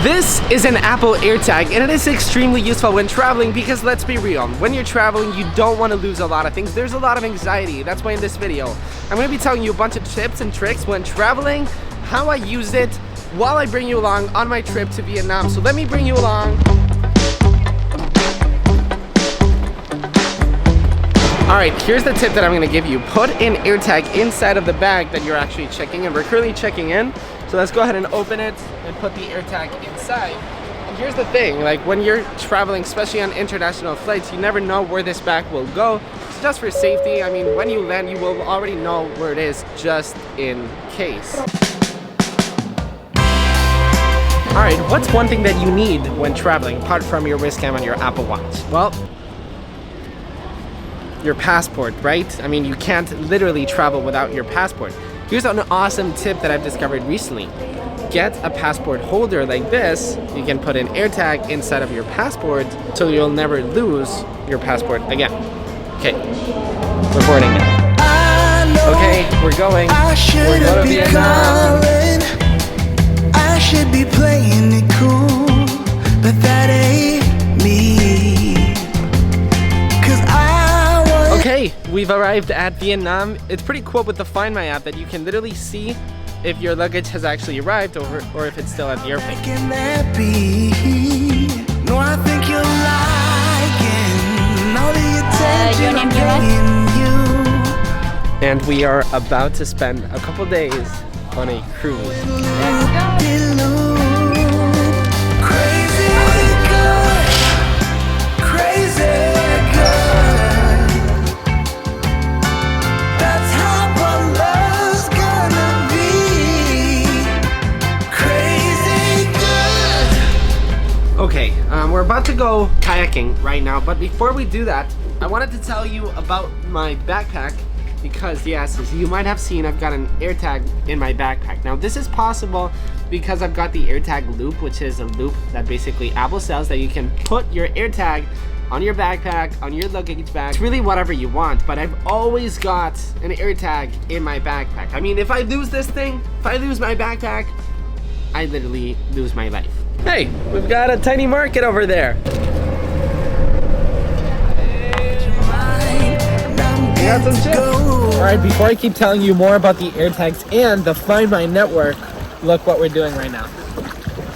This is an Apple AirTag, and it is extremely useful when traveling because let's be real, when you're traveling you don't want to lose a lot of things. There's a lot of anxiety. That's why in this video I'm going to be telling you a bunch of tips and tricks when traveling, how I used it while I bring you along on my trip to Vietnam. So let me bring you along. Alright, here's the tip that I'm going to give you. Put an AirTag inside of the bag that you're actually checking in. We're currently checking in. So let's go ahead and open it and put the AirTag inside. And here's the thing, like when you're traveling, especially on international flights, you never know where this bag will go. So just for safety, I mean, when you land, you will already know where it is just in case. Alright, what's one thing that you need when traveling apart from your wrist cam and your Apple Watch? Well, your passport, right? I mean, you can't literally travel without your passport. Here's an awesome tip that I've discovered recently. Get a passport holder like this. You can put an AirTag inside of your passport so you'll never lose your passport again. Okay, recording now. Okay, we're going. We're going to Vietnam. I should be playing it cool, but that ain't me. Okay, we've arrived at Vietnam. It's pretty cool with the Find My app that you can literally see if your luggage has actually arrived or if it's still at the airport. Can that be? No, I think you're liking all the attention I'm giving you. And we are about to spend a couple days on a cruise. Okay, we're about to go kayaking right now, but before we do that, I wanted to tell you about my backpack because yes, as you might have seen, I've got an AirTag in my backpack. Now this is possible because I've got the AirTag loop, which is a loop that basically Apple sells that you can put your AirTag on your backpack, on your luggage bag. It's really whatever you want, but I've always got an AirTag in my backpack. I mean, if I lose this thing, if I lose my backpack, I literally lose my life. Hey, we've got a tiny market over there. We got some chips. Alright, before I keep telling you more about the AirTags and the Find My network, look what we're doing right now.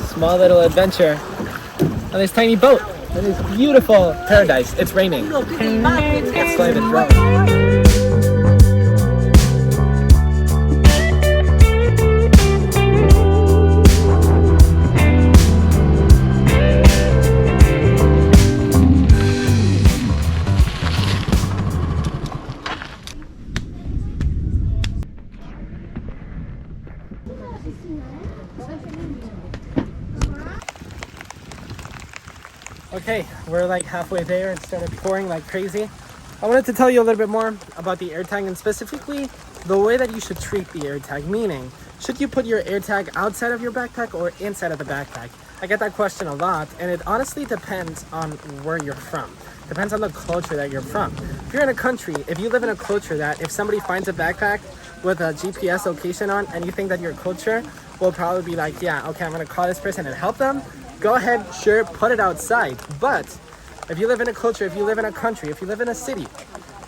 Small little adventure on this tiny boat in this beautiful paradise. It's raining. It's slide and throw. Okay, we're like halfway there. It started pouring like crazy. I wanted to tell you a little bit more about the AirTag and specifically the way that you should treat the AirTag, meaning should you put your AirTag outside of your backpack or inside of the backpack? I get that question a lot and it honestly depends on where you're from. Depends on the culture that you're from. If you're in a country, if you live in a culture that if somebody finds a backpack with a GPS location on and you think that your culture will probably be like, yeah, okay, I'm gonna call this person and help them, go ahead, sure, put it outside. But if you live in a culture, if you live in a country, if you live in a city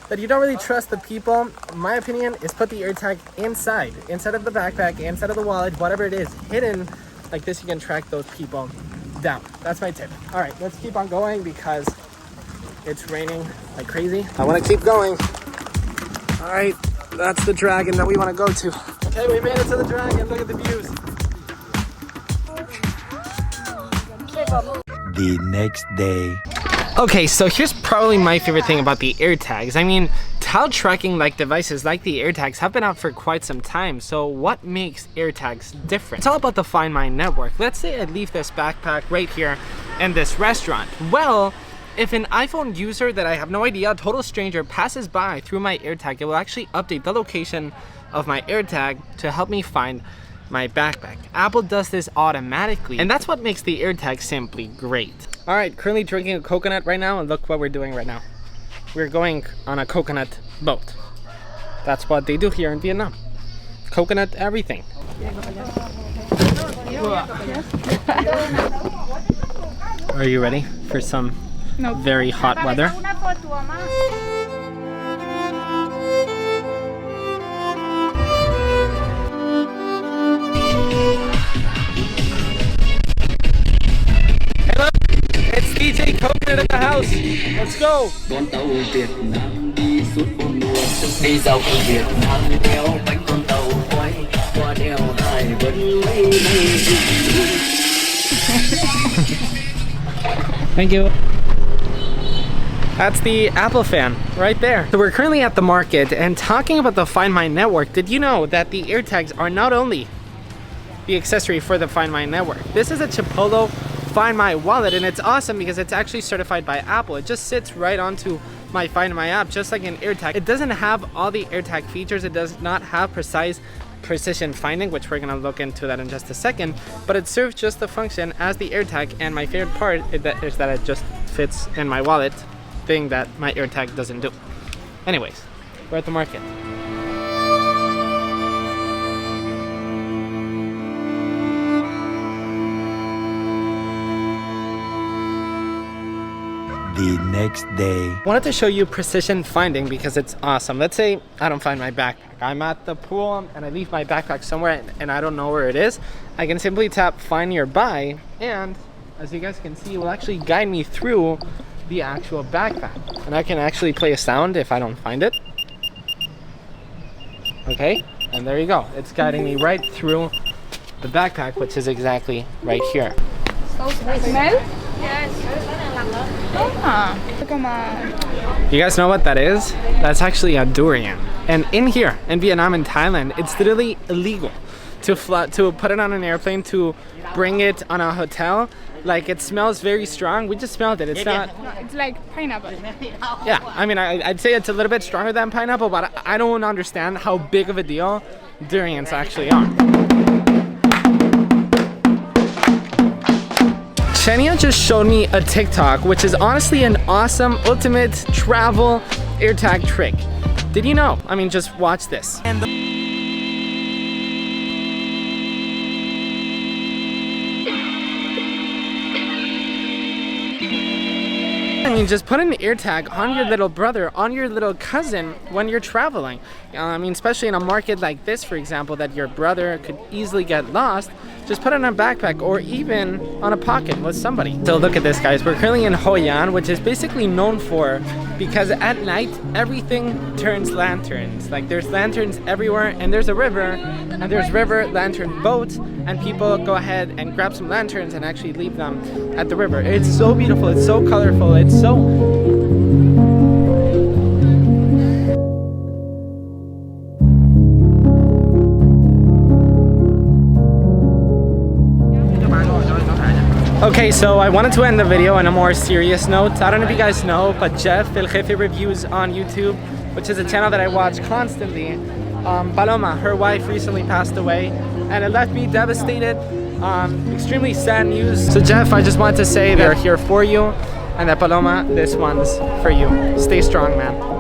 that you don't really trust the people, my opinion is put the AirTag inside of the backpack, inside of the wallet, whatever it is, hidden. Like this, you can track those people down. That's my tip. All right, let's keep on going because it's raining like crazy. I want to keep going. All right, that's the dragon that we want to go to. Okay, we made it to the dragon. Look at the views. The next day. Okay, so here's probably my favorite thing about the AirTags. I mean, towel tracking like devices like the AirTags have been out for quite some time. So what makes AirTags different? It's all about the Find My network. Let's say I leave this backpack right here in this restaurant. Well, if an iPhone user that I have no idea, a total stranger, passes by through my AirTag, it will actually update the location of my AirTag to help me find my backpack. Apple does this automatically, and that's what makes the AirTag simply great. All right, currently drinking a coconut right now, and look what we're doing right now. We're going on a coconut boat. That's what they do here in Vietnam. Coconut everything. Are you ready for some very hot weather? Hey look, it's DJ Coconut in the house. Let's go. Con tàu Việt Nam đi suốt bốn mùa, đi dọc Việt Nam theo bánh con tàu quay qua đèo Hải Vân mây mây. Thank you. That's the Apple fan right there. So we're currently at the market and talking about the Find My network. Did you know that the AirTags are not only the accessory for the Find My network? This is a Chipolo Find My wallet, and it's awesome because it's actually certified by Apple. It just sits right onto my Find My app, just like an AirTag. It doesn't have all the AirTag features. It does not have precision finding, which we're gonna look into that in just a second, but it serves just the function as the AirTag, and my favorite part is that it just fits in my wallet, thing that my AirTag doesn't do. Anyways, we're at the market. The next day. I wanted to show you precision finding because it's awesome. Let's say I don't find my backpack. I'm at the pool and I leave my backpack somewhere and I don't know where it is. I can simply tap find nearby, and as you guys can see, it will actually guide me through the actual backpack. And I can actually play a sound if I don't find it. Okay, and there you go. It's guiding me right through the backpack, which is exactly right here. Smell? Come on. You guys know what that is? That's actually a durian. And in here, in Vietnam and Thailand, it's literally illegal to put it on an airplane, to bring it on a hotel. Like, it smells very strong. We just smelled it. It's not. No, it's like pineapple. Yeah, I mean, I'd say it's a little bit stronger than pineapple, but I don't understand how big of a deal durians actually are. Shania just showed me a TikTok, which is honestly an awesome ultimate travel AirTag trick. Did you know? I mean, just watch this. I mean, just put an AirTag on your little brother, on your little cousin when you're traveling. I mean, especially in a market like this, for example, that your brother could easily get lost. Just put it in a backpack or even on a pocket with somebody. So look at this, guys. We're currently in Hoi An, which is basically known for, because at night, everything turns lanterns. Like, there's lanterns everywhere, and there's a river, and there's river lantern boats, and people go ahead and grab some lanterns and actually leave them at the river. It's so beautiful, it's so colorful, it's so... Okay, so I wanted to end the video on a more serious note. I don't know if you guys know, but Jeff El Jefe Reviews on YouTube, which is a channel that I watch constantly, Paloma, her wife, recently passed away, and it left me devastated. Extremely sad news. So Jeff, I just wanted to say they're here for you, and that Paloma, this one's for you. Stay strong, man.